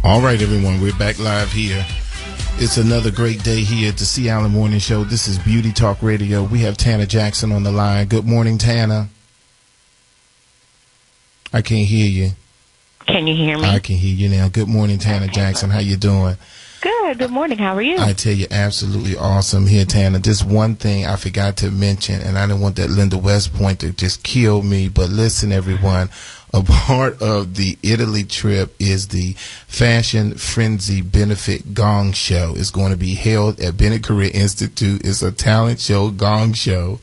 All right, everyone, we're back live here. It's another great day here at the C. Allen Morning Show. This is Beauty Talk Radio. We have Tanner Jackson on the line. Good morning, Tanner. I can't hear you. Can you hear me? I can hear you now. Good morning, Tanner Jackson. How you doing? Good. Good morning. How are you? I tell you, absolutely awesome here, Tanner. Just one thing I forgot to mention, and I didn't want that Linda West point to just kill me, but listen, everyone. A part of the Italy trip is the Fashion Frenzy Benefit Gong Show. It's going to be held at Bennett Career Institute. It's a talent show, gong show,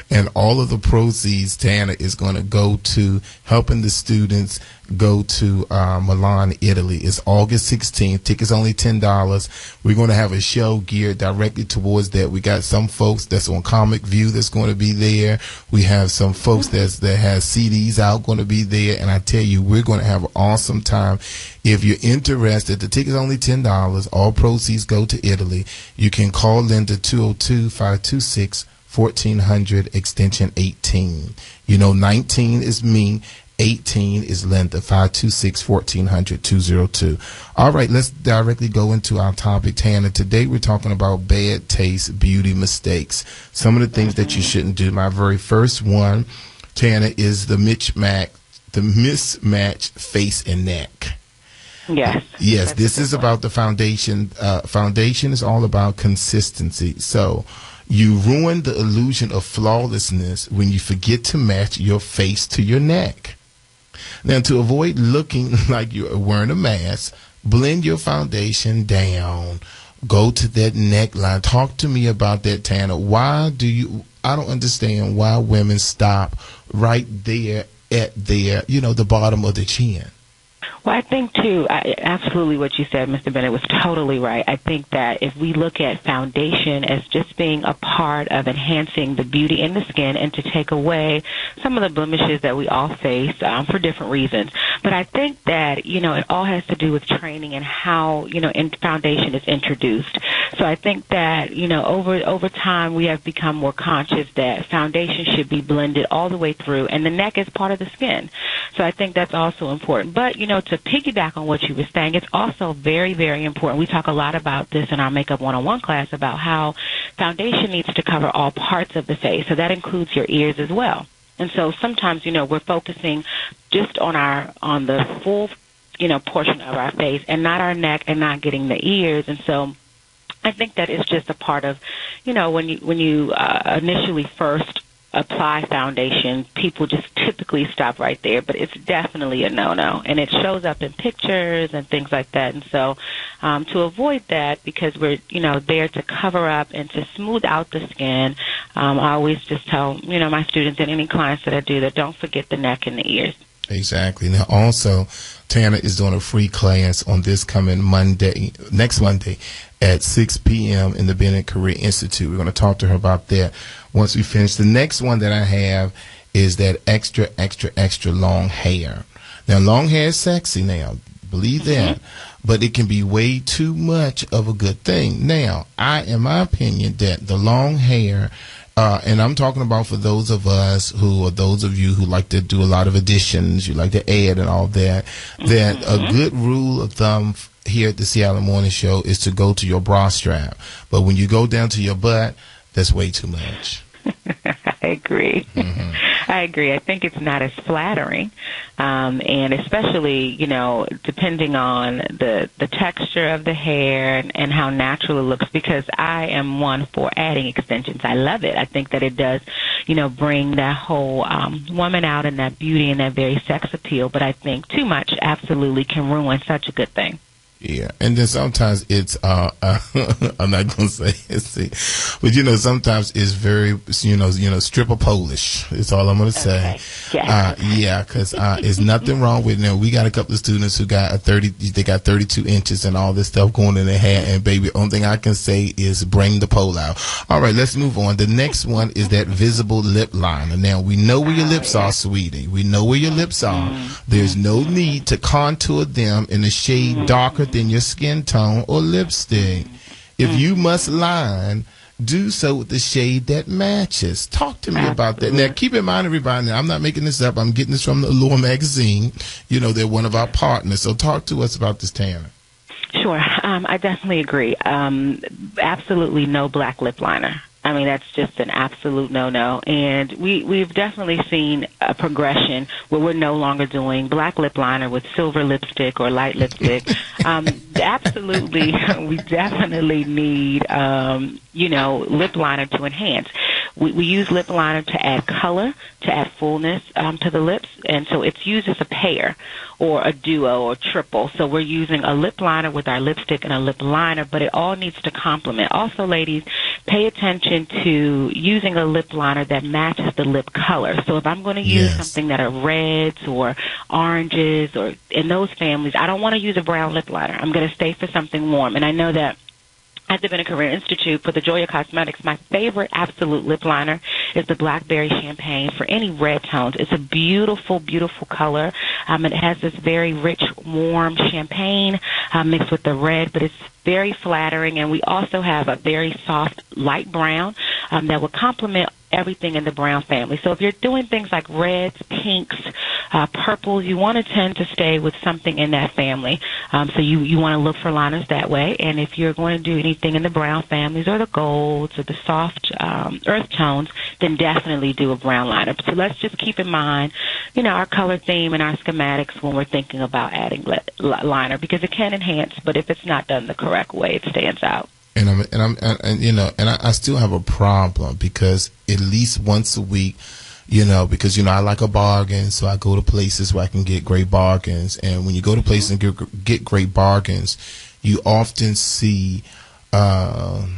and all of the proceeds, Tanner, is going to go to helping the students go to Milan, Italy. It's August 16th. Tickets only $10. We're going to have a show geared directly towards that. We got some folks that's on Comic View that's going to be there. We have some folks that has CDs out going to be there. And I tell you, we're going to have an awesome time. If you're interested, the ticket's only $10. All proceeds go to Italy. You can call Linda 202-526-1400 extension 18. You know, 19 is me. 18 is Linda, 526-1400, 202. All right, let's directly go into our topic, Tanner. Today we're talking about bad taste, beauty mistakes, some of the things that you shouldn't do. My very first one, Tanner, is the mismatch face and neck. Yes, this is about the foundation. Foundation is all about consistency. So you ruin the illusion of flawlessness when you forget to match your face to your neck. Now, to avoid looking like you're wearing a mask, blend your foundation down. Go to that neckline. Talk to me about that, Tanner. I don't understand why women stop right there at the bottom of the chin. Well, I think, too, absolutely what you said, Mr. Bennett, was totally right. I think that if we look at foundation as just being a part of enhancing the beauty in the skin and to take away some of the blemishes that we all face for different reasons. But I think that, it all has to do with training and how, foundation is introduced. So I think that, over time we have become more conscious that foundation should be blended all the way through, and the neck is part of the skin. So I think that's also important. But, to piggyback on what you were saying, it's also very, very important. We talk a lot about this in our Makeup 101 class about how foundation needs to cover all parts of the face. So that includes your ears as well. And so sometimes, we're focusing just on the full, portion of our face and not our neck and not getting the ears. And so I think that is just a part of, when you initially first apply foundation, people just typically stop right there, but it's definitely a no-no, and it shows up in pictures and things like that. And so to avoid that, because we're there to cover up and to smooth out the skin, I always just tell my students and any clients that I do that don't forget the neck and the ears. Exactly. Now, also, Tanner is doing a free class on this coming next Monday at 6 p.m. in the Bennett Career Institute. We're going to talk to her about that once we finish. The next one that I have is that extra, extra, extra long hair. Now, long hair is sexy now. Believe that. But it can be way too much of a good thing. Now, in my opinion, that the long hair, and I'm talking about for those of us those of you who like to do a lot of additions, you like to add and all that, that a good rule of thumb here at the Seattle Morning Show is to go to your bra strap. But when you go down to your butt, that's way too much. I agree. I agree. I think it's not as flattering, and especially, depending on the texture of the hair and how natural it looks, because I am one for adding extensions. I love it. I think that it does, bring that whole woman out and that beauty and that very sex appeal, but I think too much absolutely can ruin such a good thing. Yeah, and then sometimes it's I'm not gonna say it, see, but sometimes it's very stripper Polish. It's all I'm gonna say. Yeah, because there's nothing wrong with it. We got a couple of students who got they got 32 inches and all this stuff going in their hair, and baby, only thing I can say is bring the pole out. All right, let's move on. The next one is that visible lip liner. Now we know where your lips are, sweetie. We know where your lips are. There's no need to contour them in a shade darker than your skin tone or lipstick. If you must line, do so with the shade that matches. Talk to me about that. Now, keep in mind, everybody, I'm not making this up. I'm getting this from the Allure magazine. They're one of our partners. So talk to us about this, Tanner. Sure. I definitely agree. Absolutely no black lip liner. I mean, that's just an absolute no-no. And we've definitely seen a progression where we're no longer doing black lip liner with silver lipstick or light lipstick. Absolutely, we definitely need, lip liner to enhance. We use lip liner to add color, to add fullness to the lips, and so it's used as a pair or a duo or triple. So we're using a lip liner with our lipstick and a lip liner, but it all needs to complement. Also, ladies, pay attention to using a lip liner that matches the lip color. So if I'm going to use something that are reds or oranges or in those families, I don't want to use a brown lip liner. I'm going to stay for something warm. And I know that at the Bennett Career Institute for the Joya Cosmetics, my favorite absolute lip liner is the Blackberry Champagne for any red tones. It's a beautiful, beautiful color. It has this very rich, warm champagne mixed with the red, but it's very flattering. And we also have a very soft, light brown that will complement everything in the brown family. So if you're doing things like reds, pinks, purples, you want to tend to stay with something in that family. So you want to look for liners that way. And if you're going to do anything in the brown families or the golds or the soft earth tones, then definitely do a brown liner. So let's just keep in mind, our color theme and our schematics when we're thinking about adding liner, because it can enhance, but if it's not done the correct way, it stands out. And I still have a problem because at least once a week, because I like a bargain, so I go to places where I can get great bargains. And when you go to places and get great bargains, you often see. Okay,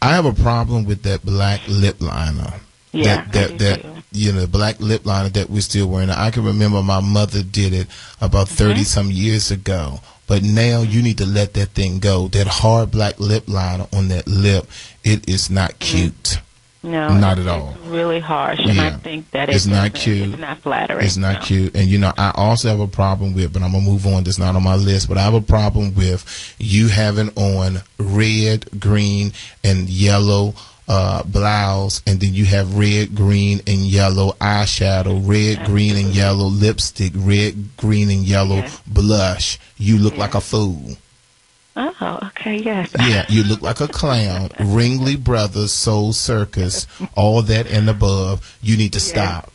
I have a problem with that black lip liner. Yeah, The black lip liner that we're still wearing. I can remember my mother did it about 30 some years ago. But now you need to let that thing go. That hard black lip liner on that lip, it is not cute. No, not at all. It's really harsh, and I think that it's not cute. It's not flattering. It's not cute. And I also have a problem with, but I'm gonna move on. That's not on my list. But I have a problem with you having on red, green, and yellow blouse, and then you have red, green, and yellow eyeshadow, red, green, and yellow lipstick, red, green, and yellow blush. You look like a fool. Oh, okay, yes. Yeah, you look like a clown. Ringley Brothers, Soul Circus, all that and above. You need to stop.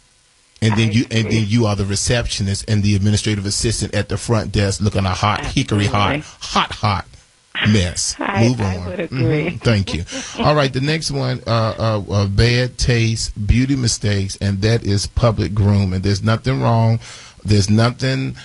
And then you are the receptionist and the administrative assistant at the front desk, looking a hot hickory hot mess. Move on. I would agree. Thank you. All right, the next one, bad taste, beauty mistakes, and that is public grooming. There's nothing wrong. There's nothing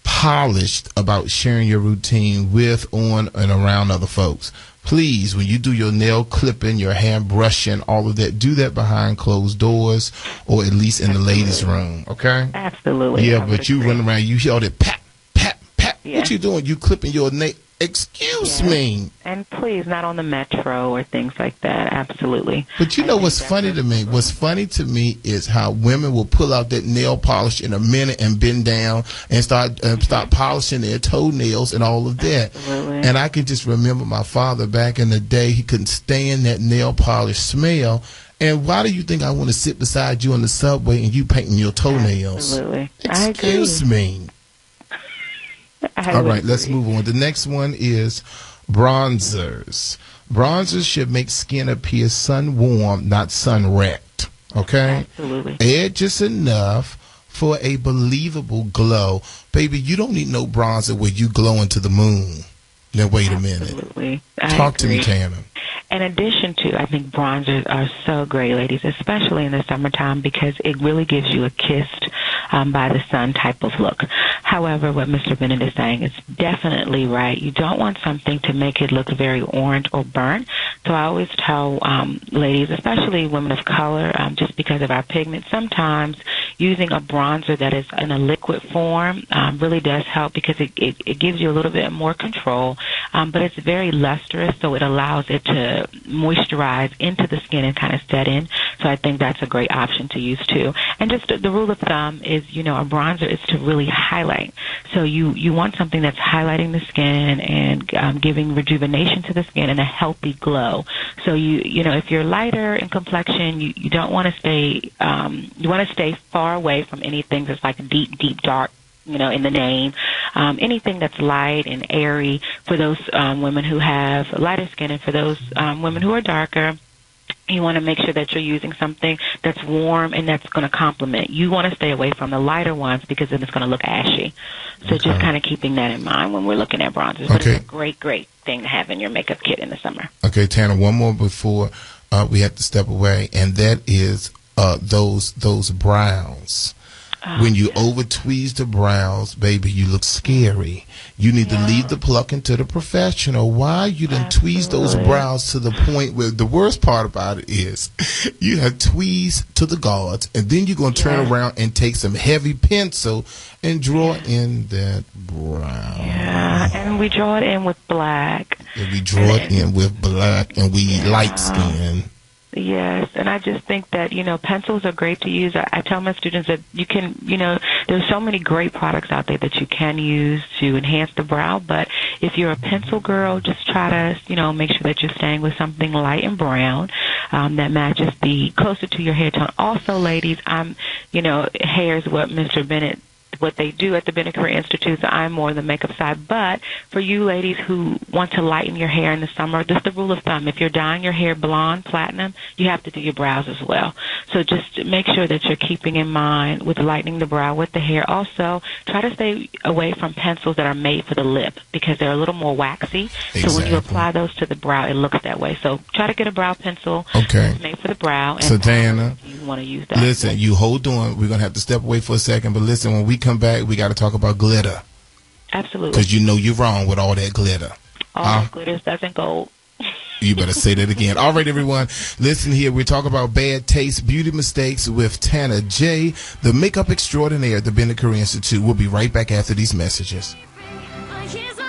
polished about sharing your routine with, on, and around other folks. Please, when you do your nail clipping, your hair brushing, all of that, do that behind closed doors or at least in the ladies' room, okay? Absolutely. Yeah, but you run around, you hear all that pat, pat, pat. Yeah. What you doing? You clipping your nail. Excuse me. And please, not on the metro or things like that. Absolutely. But what's funny to me? What's funny to me is how women will pull out that nail polish in a minute and bend down and start polishing their toenails and all of that. Absolutely. And I can just remember my father back in the day. He couldn't stand that nail polish smell. And why do you think I want to sit beside you on the subway and you painting your toenails? Absolutely. Excuse me. All right, let's move on. The next one is bronzers. Bronzers should make skin appear sun warm, not sun wrecked. Okay? Absolutely. Add just enough for a believable glow. Baby, you don't need no bronzer where you glowing to the moon. Now, wait a minute. Absolutely. Talk to me, Tana. In addition to, I think bronzers are so great, ladies, especially in the summertime, because it really gives you a kissed by the sun type of look. However, what Mr. Bennett is saying is definitely right. You don't want something to make it look very orange or burnt. So I always tell ladies, especially women of color, just because of our pigment, sometimes using a bronzer that is in a liquid form really does help, because it gives you a little bit more control, but it's very lustrous, so it allows it to moisturize into the skin and kind of set in. So I think that's a great option to use too. And just the rule of thumb is, a bronzer is to really highlight. So you want something that's highlighting the skin and giving rejuvenation to the skin and a healthy glow. So if you're lighter in complexion, you don't want to stay, you want to stay far away from anything that's like deep dark, in the name. anything that's light and airy for those women who have lighter skin, and for those women who are darker, you want to make sure that you're using something that's warm and that's going to complement. You want to stay away from the lighter ones because then it's going to look ashy. So just kind of keeping that in mind when we're looking at bronzers. But it's a great, great thing to have in your makeup kit in the summer. Okay, Tana, one more before we have to step away, and that is those brows. When you over tweeze the brows, baby, you look scary. You need to leave the plucking to the professional. Why you done tweeze those brows to the point where the worst part about it is you have tweezed to the guards, and then you're going to turn around and take some heavy pencil and draw in that brow. Yeah, and we draw it in with black. And we draw it in with black, and we light skin. Yes, and I just think that, pencils are great to use. I tell my students that you can, there's so many great products out there that you can use to enhance the brow, but if you're a pencil girl, just try to, make sure that you're staying with something light and brown that matches closer to your hair tone. Also, ladies, hair is what Mr. Bennett what they do at the Bennett Career Institute, so I'm more on the makeup side. But for you ladies who want to lighten your hair in the summer, just the rule of thumb, if you're dyeing your hair blonde, platinum, you have to do your brows as well. So just make sure that you're keeping in mind with lightening the brow with the hair. Also, try to stay away from pencils that are made for the lip because they're a little more waxy. Exactly. So when you apply those to the brow, it looks that way. So try to get a brow pencil that's made for the brow. And so, Diana, you want to use that. Listen, you hold on. We're going to have to step away for a second. But listen, when we come back, we got to talk about glitter. Absolutely. Because you're wrong with all that glitter. All glitter doesn't gold. You better say that again. All right, everyone. Listen here. We're talking about bad taste, beauty mistakes with Tana J., the makeup extraordinaire at the Bennett Career Institute. We'll be right back after these messages.